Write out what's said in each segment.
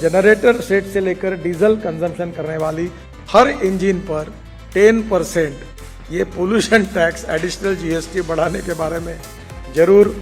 Generator set से लेकर diesel consumption करने वाली हर इंजन पर 10% ये पोल्यूशन टैक्स एडिशनल जीएसटी बढ़ाने के बारे में जरूर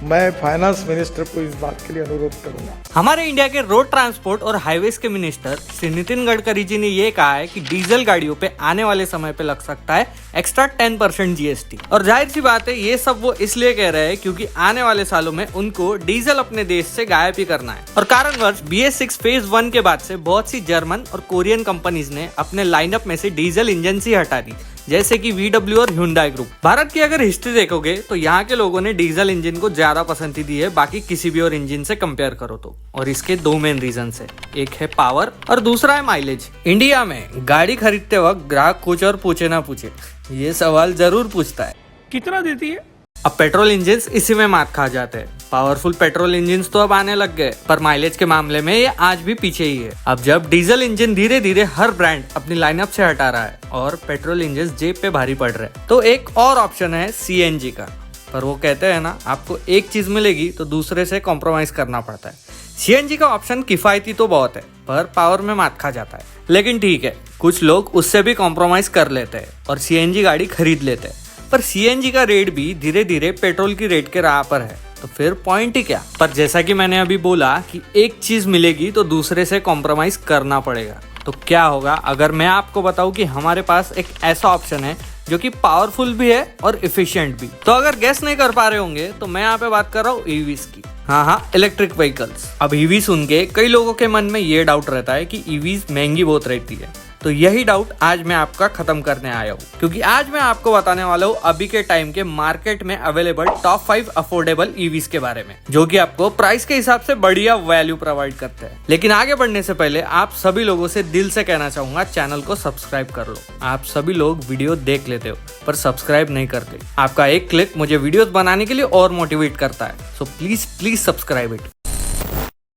मैं फाइनेंस मिनिस्टर को इस बात के लिए अनुरोध करूंगा। हमारे इंडिया के रोड ट्रांसपोर्ट और हाईवेज के मिनिस्टर श्री नितिन गडकरी जी ने ये कहा है कि डीजल गाड़ियों पे आने वाले समय पे लग सकता है एक्स्ट्रा 10% जीएसटी। और जाहिर सी बात है ये सब वो इसलिए कह रहे हैं क्योंकि आने वाले सालों में उनको डीजल अपने देश से गायब ही करना है। और कारणवश BS6 फेज 1 के बाद से बहुत सी जर्मन और कोरियन कंपनीज ने अपने लाइनअप में से डीजल इंजन ही हटा दी, जैसे कि VW और Hyundai ग्रुप। भारत की अगर हिस्ट्री देखोगे तो यहाँ के लोगों ने डीजल इंजन को ज्यादा पसंद दी है बाकी किसी भी और इंजन से कंपेयर करो तो। और इसके दो मेन रीजन है, एक है पावर और दूसरा है माइलेज। इंडिया में गाड़ी खरीदते वक्त ग्राहक कुछ और पूछे ना पूछे, ये सवाल जरूर पूछता है, कितना देती है? अब पेट्रोल इंजन इसी में मात खा जाते हैं। पावरफुल पेट्रोल इंजन तो अब आने लग गए, पर माइलेज के मामले में ये आज भी पीछे ही है। अब जब डीजल इंजन धीरे धीरे हर ब्रांड अपनी लाइनअप से हटा रहा है और पेट्रोल इंजन जेब पे भारी पड़ रहे हैं, तो एक और ऑप्शन है CNG का। पर वो कहते हैं ना, आपको एक चीज मिलेगी तो दूसरे से कॉम्प्रोमाइज करना पड़ता है। CNG का ऑप्शन किफायती तो बहुत है, पर पावर में मात खा जाता है। लेकिन ठीक है, कुछ लोग उससे भी कॉम्प्रोमाइज कर लेते हैं और CNG गाड़ी खरीद लेते हैं। पर CNG का रेट भी धीरे धीरे पेट्रोल की रेट के राह पर है, तो फिर पॉइंट ही क्या? पर जैसा कि मैंने अभी बोला कि एक चीज मिलेगी तो दूसरे से कॉम्प्रोमाइज करना पड़ेगा। तो क्या होगा अगर मैं आपको बताऊं कि हमारे पास एक ऐसा ऑप्शन है जो कि पावरफुल भी है और इफिशिएंट भी। तो अगर गेस नहीं कर पा रहे होंगे तो मैं यहाँ पे बात कर रहा हूँ EVs की। हाँ, इलेक्ट्रिक व्हीकल्स। अब EV सुन के कई लोगों के मन में ये डाउट रहता है कि EVs महंगी बहुत रहती है। तो यही डाउट आज मैं आपका खत्म करने आया हूँ, क्योंकि आज मैं आपको बताने वाला हूँ अभी के टाइम के मार्केट में अवेलेबल टॉप 5 अफोर्डेबल EVs के बारे में, जो कि आपको प्राइस के हिसाब से बढ़िया वैल्यू प्रोवाइड करते हैं। लेकिन आगे बढ़ने से पहले आप सभी लोगों से दिल से कहना चाहूंगा, चैनल को सब्सक्राइब कर लो। आप सभी लोग वीडियो देख लेते हो पर सब्सक्राइब नहीं करते। आपका एक क्लिक मुझे वीडियोस बनाने के लिए और मोटिवेट करता है, सो प्लीज सब्सक्राइब इट।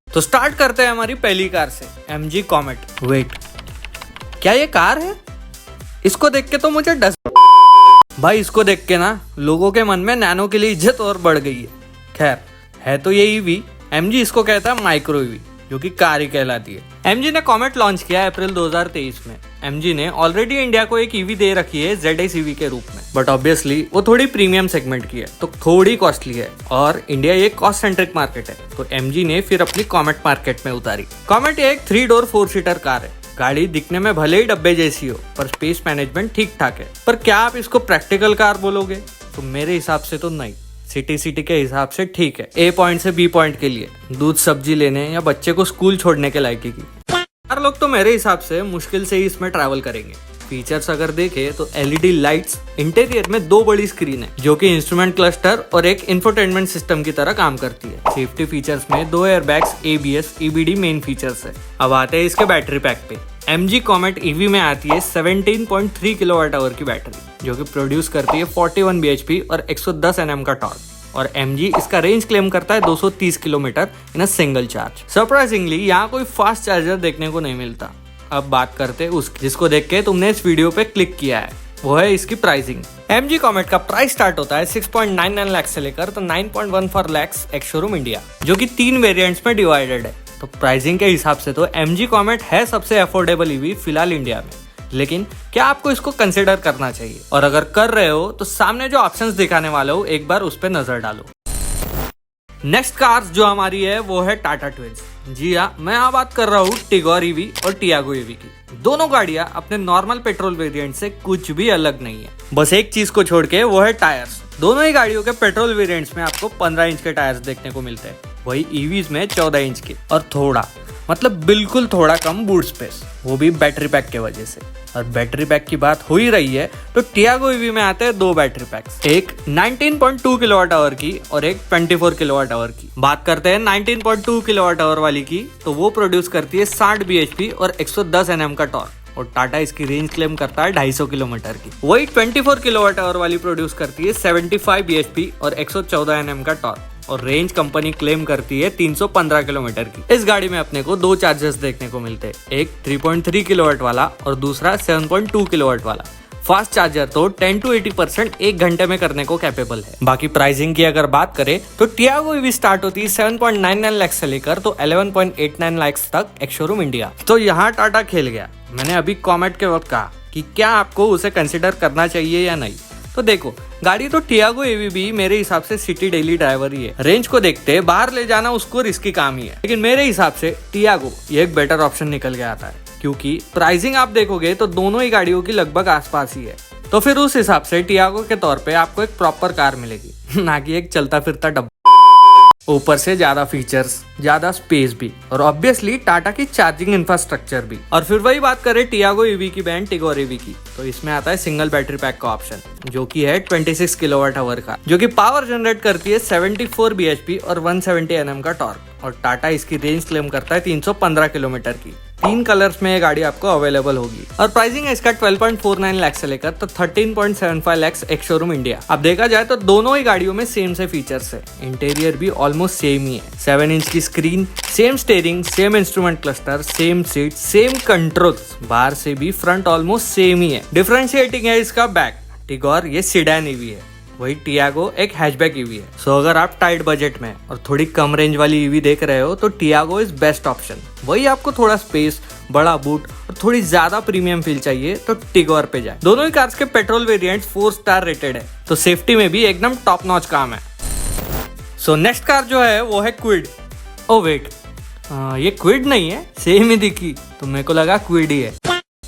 तो स्टार्ट करते हैं हमारी पहली कार से, MG कॉमेट। वेट, क्या ये कार है? इसको देख के तो मुझे डर भाई, इसको देख के ना लोगों के मन में नैनो के लिए इज्जत और बढ़ गई है। खैर, है तो ये EV। MG इसको कहता है माइक्रो EV, जो कि कार ही कहलाती है। MG ने कॉमेट लॉन्च किया अप्रैल 2023 में। MG ने ऑलरेडी इंडिया को एक EV दे रखी है ZS EV के रूप में, बट ऑब्वियसली वो थोड़ी प्रीमियम सेगमेंट की है, तो थोड़ी कॉस्टली है और इंडिया ये कॉस्ट सेंट्रिक मार्केट है। तो MG ने फिर अपनी कॉमेट मार्केट में उतारी। कॉमेट एक 3 डोर 4 सीटर कार है। गाड़ी दिखने में भले ही डब्बे जैसी हो, पर स्पेस मैनेजमेंट ठीक ठाक है। पर क्या आप इसको प्रैक्टिकल कार बोलोगे? तो मेरे हिसाब से तो नहीं। सिटी के हिसाब से ठीक है, A पॉइंट से B पॉइंट के लिए, दूध सब्जी लेने या बच्चे को स्कूल छोड़ने के लायक की। 4 लोग तो मेरे हिसाब से मुश्किल से ही इसमें ट्रैवल करेंगे। फीचर्स अगर देखें तो LED लाइट्स, इंटीरियर में 2 बड़ी स्क्रीन है जो कि इंस्ट्रूमेंट क्लस्टर और एक इंफोटेनमेंट सिस्टम की तरह काम करती है। सेफ्टी फीचर्स में 2 airbags, ABS, EBD main features है। अब आते हैं इसके बैटरी पैक पे। MG कॉमेट EV में आती है 17.3 kWh की बैटरी, जो कि प्रोड्यूस करती है 41 bhp और 110 Nm का टॉर्क। और MG इसका रेंज क्लेम करता है 230 kilometre in a single charge. Surprisingly यहाँ कोई फास्ट चार्जर देखने को नहीं मिलता। अब बात करते हैं उसकी, जिसको देख के तुमने इस वीडियो पे क्लिक किया है, वो है इसकी प्राइसिंग। MG कॉमेट का प्राइस स्टार्ट होता है 6.99 लाख से लेकर तो 9.14 लाख एक्स शोरूम इंडिया, जो कि 3 वेरिएंट्स में डिवाइडेड है। तो प्राइसिंग के हिसाब से तो MG कॉमेट है सबसे अफोर्डेबल EV फिलहाल इंडिया में। लेकिन क्या आपको इसको कंसिडर करना चाहिए? और अगर कर रहे हो तो सामने जो ऑप्शंस दिखाने वाला हूँ एक बार उस पर नजर डालो। नेक्स्ट कार जो हमारी है वो है टाटा ट्विंस। जी हाँ, मैं यहाँ बात कर रहा हूँ टिगोर EV और टियागो EV की। दोनों गाड़ियां अपने नॉर्मल पेट्रोल वेरिएंट से कुछ भी अलग नहीं है, बस एक चीज को छोड़ के, वो है टायर्स। दोनों ही गाड़ियों के पेट्रोल वेरिएंट्स में आपको 15 इंच के टायर्स देखने को मिलते हैं, वही EVs में 14 इंच के और थोड़ा, मतलब बिल्कुल थोड़ा कम बूट स्पेस, वो भी बैटरी पैक के वजह से। और बैटरी पैक की बात हो ही रही है तो टियागो EV में आते हैं 2 बैटरी पैक्स, एक 19.2 kWh की और एक 24 kWh की। बात करते हैं 19.2 kWh वाली की, तो वो प्रोड्यूस करती है 60 bhp और 110 Nm का टॉर्क, और टाटा इसकी रेंज क्लेम करता है 250 किलोमीटर की। वही 24 kWh वाली प्रोड्यूस करती है 75 bhp और 114 Nm का टॉर्क, और रेंज कंपनी क्लेम करती है 315 किलोमीटर की। इस गाड़ी में अपने को 2 चार्जर्स देखने को मिलते हैं, एक 3.3 किलोवाट वाला और दूसरा 7.2 किलोवाट वाला। फास्ट चार्जर तो 10 to 80% एक घंटे में करने को कैपेबल है। बाकी प्राइसिंग की अगर बात करें तो टियागो ईवी स्टार्ट होती है 7.99 लाख से लेकर तो 11.89 लाख तक एक शोरूम इंडिया। तो यहाँ टाटा खेल गया। मैंने अभी कमेंट के वक्त कहा कि क्या आपको उसे कंसिडर करना चाहिए या नहीं। तो देखो, गाड़ी तो टियागो ईवी भी मेरे हिसाब से सिटी डेली ड्राइवर ही है। रेंज को देखते बाहर ले जाना उसको रिस्की काम ही है, लेकिन मेरे हिसाब से टियागो ये एक बेटर ऑप्शन निकल के आता है, क्योंकि प्राइसिंग आप देखोगे तो दोनों ही गाड़ियों की लगभग आसपास ही है। तो फिर उस हिसाब से टियागो के तौर पे आपको एक प्रॉपर कार मिलेगी, ना कि एक चलता फिरता डब्बा। ऊपर से ज्यादा फीचर्स, ज्यादा स्पेस भी, और ऑब्वियसली टाटा की चार्जिंग इंफ्रास्ट्रक्चर भी। और फिर वही बात करें टियागो ईवी की बैंड टिगोर ईवी की, तो इसमें आता है सिंगल बैटरी पैक का ऑप्शन, जो कि है 26 किलोवाट आवर का, जो कि पावर जनरेट करती है 74 bhp और 170 Nm का टॉर्क। और टाटा इसकी रेंज क्लेम करता है 315 किलोमीटर की। 3 कलर्स में ये गाड़ी आपको अवेलेबल होगी। और प्राइसिंग है इसका 12.49 लाख से लेकर तो 13.75 लाख एक शोरूम इंडिया। अब देखा जाए तो दोनों ही गाड़ियों में सेम से फीचर्स है। इंटीरियर भी ऑलमोस्ट सेम ही है। 7 इंच की screen, same steering, same instrument cluster, same seat, same controls. बाहर से भी फ्रंट ऑलमोस्ट सेम ही है। डिफरेंशिएटिंग है इसका बैक। टिगोर ये सिडान ईवी है, वही टियागो एक हैचबैक ईवी है। सो अगर आप टाइट बजट में और थोड़ी कम रेंज वाली ईवी देख रहे हो तो टियागो इज बेस्ट ऑप्शन। वही आपको थोड़ा स्पेस, बड़ा बूट और थोड़ी ज्यादा प्रीमियम फील चाहिए तो टिगोर पे जाए। दोनों ही कार्स के पेट्रोल वेरिएंट्स 4 स्टार रेटेड है, तो सेफ्टी में भी एकदम टॉप नॉच काम है। सो नेक्स्ट कार जो है वो है क्विड। ओ वेट, ये क्विड नहीं है, सेम ही दिखी तो मेरे को लगा क्विड ही है।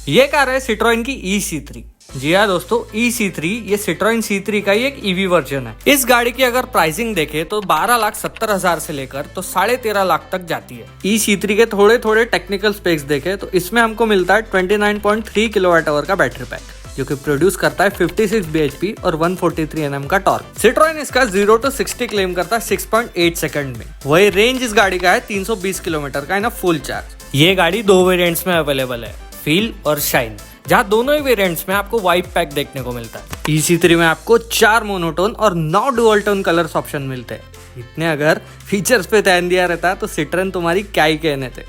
ये कार है सिट्रोइन की E-C3। जी हाँ दोस्तों, E-C3 ये सिट्रोइन C3 का ही एक ईवी वर्जन है। इस गाड़ी की अगर प्राइसिंग देखे तो 12,70,000 से लेकर तो 13.5 लाख तक जाती है। E-C3 के थोड़े थोड़े टेक्निकल स्पेक्स देखे तो इसमें हमको मिलता है 29.3 किलोवाट आवर का बैटरी पैक, जो कि प्रोड्यूस करता है 56 bhp और 143 Nm का टॉर्क। सिट्रोइन इसका 0 to 60 क्लेम करता है 6.8 सेकंड में। वही रेंज इस गाड़ी का है 320 किलोमीटर का इन फुल चार्ज। ये गाड़ी 2 वेरिएंट्स में अवेलेबल है, फील और शाइन, जहाँ दोनों ही वेरिएंट्स में आपको वाइट पैक देखने को मिलता है। E-C3 में आपको 4 मोनोटोन और 9 डुअल टोन कलर्स ऑप्शन मिलते हैं। इतने अगर फीचर्स पे ध्यान दिया रहता तो सिट्रोइन तुम्हारी क्या ही कहने थे।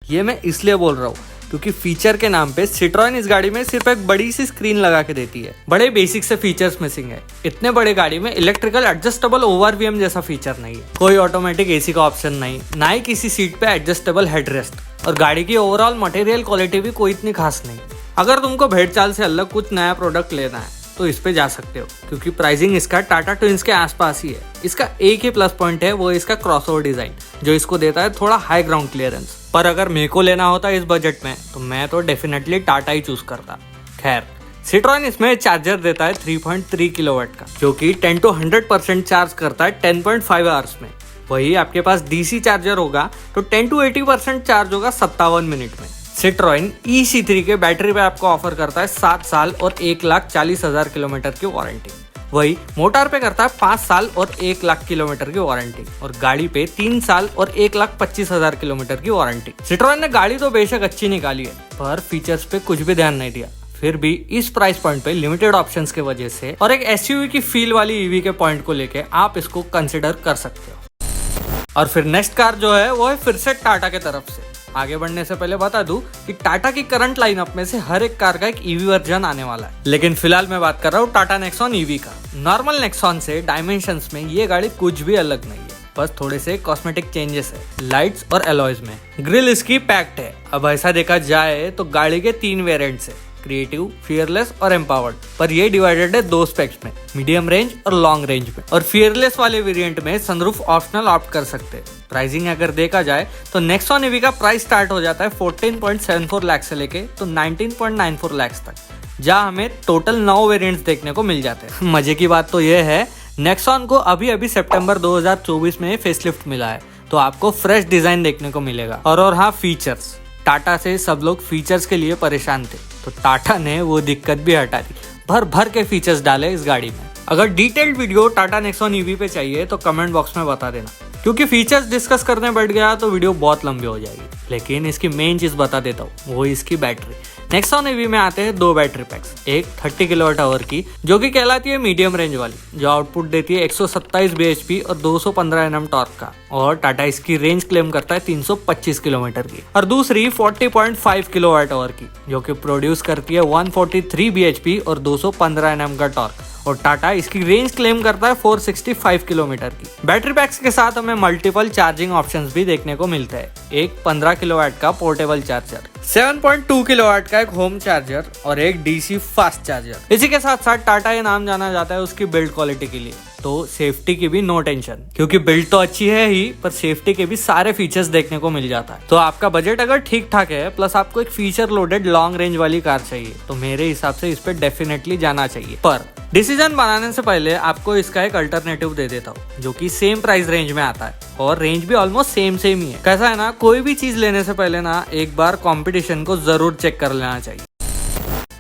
ये मैं इसलिए बोल रहा हूँ क्योंकि फीचर के नाम पे सिट्रोइन इस गाड़ी में सिर्फ एक बड़ी सी स्क्रीन लगा के देती है। बड़े बेसिक से फीचर्स मिसिंग है। इतने बड़े गाड़ी में इलेक्ट्रिकल एडजस्टेबल ओवरवीएम जैसा फीचर नहीं है, कोई ऑटोमेटिक एसी का ऑप्शन नहीं, ना ही किसी सीट पे एडजस्टेबल हेडरेस्ट, और गाड़ी की ओवरऑल मटेरियल क्वालिटी भी कोई इतनी खास नहीं। अगर तुमको भेड़चाल से अलग कुछ नया प्रोडक्ट लेना है तो इस पे जा सकते हो, क्योंकि प्राइसिंग इसका टाटा ट्विंस के आसपास ही है। इसका एक ही प्लस पॉइंट है, वो इसका क्रॉसओवर डिजाइन, जो इसको देता है थोड़ा हाई ग्राउंड क्लियरेंस। पर अगर मेरे को लेना होता इस बजट में तो मैं तो डेफिनेटली टाटा ही चूज करता। खैर, सिट्रोइन इसमें चार्जर देता है 3.3 किलोवाट का, जो कि 10 to 100% चार्ज करता है 10.5 आवर्स में। वही आपके पास डीसी चार्जर होगा तो 10 to 80% चार्ज होगा 57 मिनट में। सिट्रोइन E-C3 के बैटरी पे आपको ऑफर करता है 7 साल और 1,40,000 किलोमीटर की वारंटी। वही मोटर पे करता है 5 साल और 1 लाख किलोमीटर की वारंटी, और गाड़ी पे 3 साल और 1,25,000 किलोमीटर की वारंटी। सिट्रोइन ने गाड़ी तो बेशक अच्छी निकाली है, पर फीचर्स पे कुछ भी ध्यान नहीं दिया। फिर भी इस प्राइस पॉइंट पे लिमिटेड ऑप्शंस के वजह से और एक एसयूवी की फील वाली ईवी के पॉइंट को लेके आप इसको कंसिडर कर सकते हो। और फिर नेक्स्ट कार जो है वो है फिर से टाटा के तरफ से। आगे बढ़ने से पहले बता दूं कि टाटा की करंट लाइनअप में से हर एक कार का एक ईवी वर्जन आने वाला है, लेकिन फिलहाल मैं बात कर रहा हूँ टाटा नेक्सॉन ईवी का। नॉर्मल नेक्सॉन से डायमेंशंस में ये गाड़ी कुछ भी अलग नहीं है, बस थोड़े से कॉस्मेटिक चेंजेस है लाइट्स और एलॉयज में। ग्रिल इसकी पैक्ड है। अब ऐसा देखा जाए तो गाड़ी के 3 वेरिएंट्स है, क्रिएटिव, फियरलेस और एम्पावर्ड, पर ये डिवाइडेड है 2 स्पेक्स में, मीडियम रेंज और लॉन्ग रेंज में। और फियरलेस वाले वेरिएंट में सनरूफ ऑप्शनल ऑप्ट कर सकते हैं। प्राइसिंग अगर देखा जाए तो नेक्सॉन ईवी का प्राइस स्टार्ट हो जाता है 14.74 लाख से लेके तो 19.94 लाख तक, जहां हमें टोटल 9 वेरिएंट्स देखने को मिल जाते हैं। मजे की बात तो ये है, नेक्सॉन को अभी सितंबर 2024 में फेसलिफ्ट मिला है, तो आपको फ्रेश डिजाइन देखने को मिलेगा। और हाँ, फीचर्स, टाटा से सब लोग फीचर्स के लिए परेशान थे, तो टाटा ने वो दिक्कत भी हटा दी, भर के फीचर्स डाले इस गाड़ी में। अगर detailed video Tata Nexon EV पे चाहिए तो कमेंट बॉक्स में बता देना। क्योंकि फीचर्स डिस्कस करने बैठ गया तो वीडियो बहुत लंबी हो जाएगी, लेकिन इसकी मेन चीज बता देता हूँ, वो इसकी बैटरी। नेक्सॉन EV में आते हैं 2 बैटरी पैक्स, एक 30 किलोवाट आवर की जो कि कहलाती है मीडियम रेंज वाली, जो आउटपुट देती है 127 bhp और 215 Nm टॉर्क का, और टाटा इसकी रेंज क्लेम करता है 325 किलोमीटर की। और दूसरी 40.5 किलोवाट आवर की जो कि प्रोड्यूस करती है 143 bhp और 215 Nm का टॉर्क, और टाटा इसकी रेंज क्लेम करता है 465 किलोमीटर की। बैटरी पैक्स के साथ हमें मल्टीपल चार्जिंग ऑप्शंस भी देखने को मिलते हैं, एक 15 किलोवाट का पोर्टेबल चार्जर, 7.2 किलोवाट का एक होम चार्जर और एक DC फास्ट चार्जर। इसी के साथ साथ टाटा ये नाम जाना जाता है उसकी बिल्ड क्वालिटी के लिए, तो सेफ्टी की भी नो टेंशन, क्योंकि बिल्ड तो अच्छी है ही पर सेफ्टी के भी सारे फीचर्स देखने को मिल जाता है। तो आपका बजट अगर ठीक ठाक है प्लस आपको एक फीचर लोडेड लॉन्ग रेंज वाली कार चाहिए तो मेरे हिसाब से इस पे डेफिनेटली जाना चाहिए। पर डिसीजन बनाने से पहले आपको इसका एक अल्टरनेटिव दे देता हूँ जो कि सेम प्राइस रेंज में आता है और रेंज भी ऑलमोस्ट सेम ही है। कैसा है ना, कोई भी चीज लेने से पहले ना एक बार कंपटीशन को जरूर चेक कर लेना चाहिए।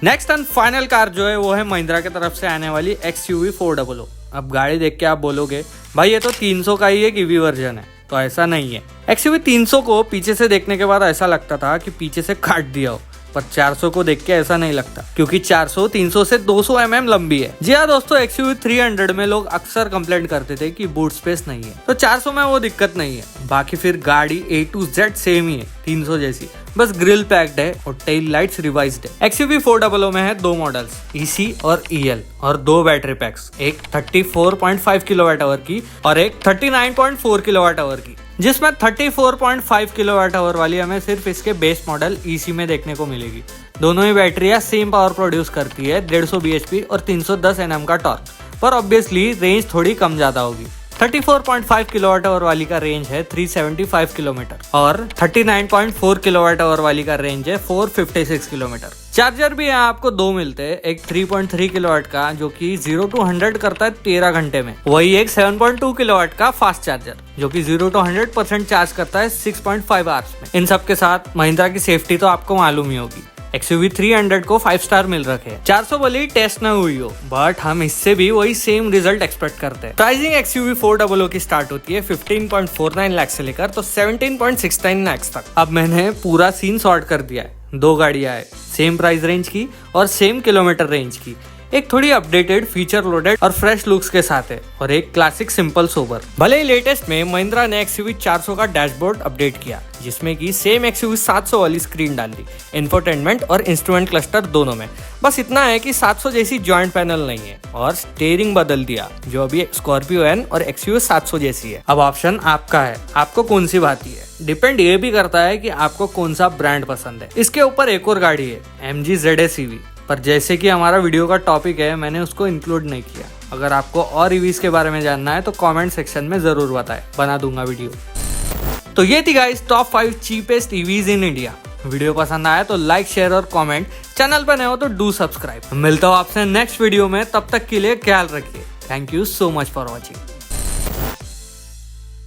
नेक्स्ट एंड फाइनल कार जो है वो है महिंद्रा की तरफ से आने वाली XUV 400। अब गाड़ी देख के आप बोलोगे भाई ये तो 300 का ही एक EV वर्जन है, तो ऐसा नहीं है। XUV 300 को पीछे से देखने के बाद ऐसा लगता था कि पीछे से काट दिया हो, पर 400 को देख के ऐसा नहीं लगता, क्योंकि 400 300 से 200 mm लंबी है। जी हाँ दोस्तों, XUV 300 में लोग अक्सर कंप्लेंट करते थे कि बूट स्पेस नहीं है, तो 400 में वो दिक्कत नहीं है। बाकी फिर गाड़ी A to Z सेम ही है 300 जैसी, बस ग्रिल पैक्ड है और टेल लाइट्स रिवाइज्ड है। XUV 400 में है 2 मॉडल्स, EC और EL, और 2 बैटरी पैक्स, एक 34.5 किलोवाट आवर की और एक 39.4 किलोवाट आवर की, जिसमें 34.5 किलोवाट आवर वाली हमें सिर्फ इसके बेस मॉडल EC में देखने को मिलेगी। दोनों ही बैटरियां सेम पावर प्रोड्यूस करती है, 150 bhp और 310 Nm का टॉर्क, पर ऑब्वियसली रेंज थोड़ी कम ज्यादा होगी। 34.5 किलोवाट आवर वाली का रेंज है 375 किलोमीटर और 39.4 किलोवाट आवर वाली का रेंज है 456 किलोमीटर। चार्जर भी यहाँ आपको 2 मिलते हैं, एक 3.3 किलोवाट का जो कि 0 to 100 करता है 13 घंटे में, वही एक 7.2 किलोवाट का फास्ट चार्जर जो कि 0 to 100% चार्ज करता है 6.5 आवर्स में। इन सब के साथ महिंद्रा की सेफ्टी तो आपको मालूम ही होगी। XUV 300 को 5 स्टार मिल रखे हैं। 400 भले ही टेस्ट न हुई हो, बट हम इससे भी वही सेम रिजल्ट एक्सपेक्ट करते हैं। प्राइसिंग XUV 400 की स्टार्ट होती है 15.49 लाख से लेकर तो 17.69 लाख तक। अब मैंने पूरा सीन सॉर्ट कर दिया है, 2 गाड़ियां है सेम प्राइस रेंज की और सेम किलोमीटर रेंज की, एक थोड़ी अपडेटेड फीचर लोडेड और फ्रेश लुक्स के साथ है, और एक क्लासिक सिंपल सोबर। भले ही लेटेस्ट में महिंद्रा ने XUV 400 का डैशबोर्ड अपडेट किया, जिसमें कि सेम XUV 700 वाली स्क्रीन डाल दी, इंफोटेनमेंट और इंस्ट्रूमेंट क्लस्टर दोनों में। बस इतना है कि 700 जैसी जॉइंट पैनल नहीं है, और स्टीयरिंग बदल दिया जो अभी स्कॉर्पियो N और XUV 700 जैसी है। अब ऑप्शन आपका है, आपको कौन सी भाती है। डिपेंड ये भी करता है कि आपको कौन सा ब्रांड पसंद है। इसके ऊपर एक और गाड़ी है MG ZS EV, पर जैसे कि हमारा वीडियो का टॉपिक है मैंने उसको इंक्लूड नहीं किया। अगर आपको और EVs के बारे में जानना है तो कमेंट सेक्शन में जरूर बताएं, बना दूंगा वीडियो। तो ये थी guys top 5 cheapest EVs in India. Video पसंद आया तो लाइक, शेयर और कमेंट, चैनल पर नए हो तो डू सब्सक्राइब। मिलता हूँ आपसे नेक्स्ट वीडियो में, तब तक के लिए ख्याल रखिए। Thank you so much for watching.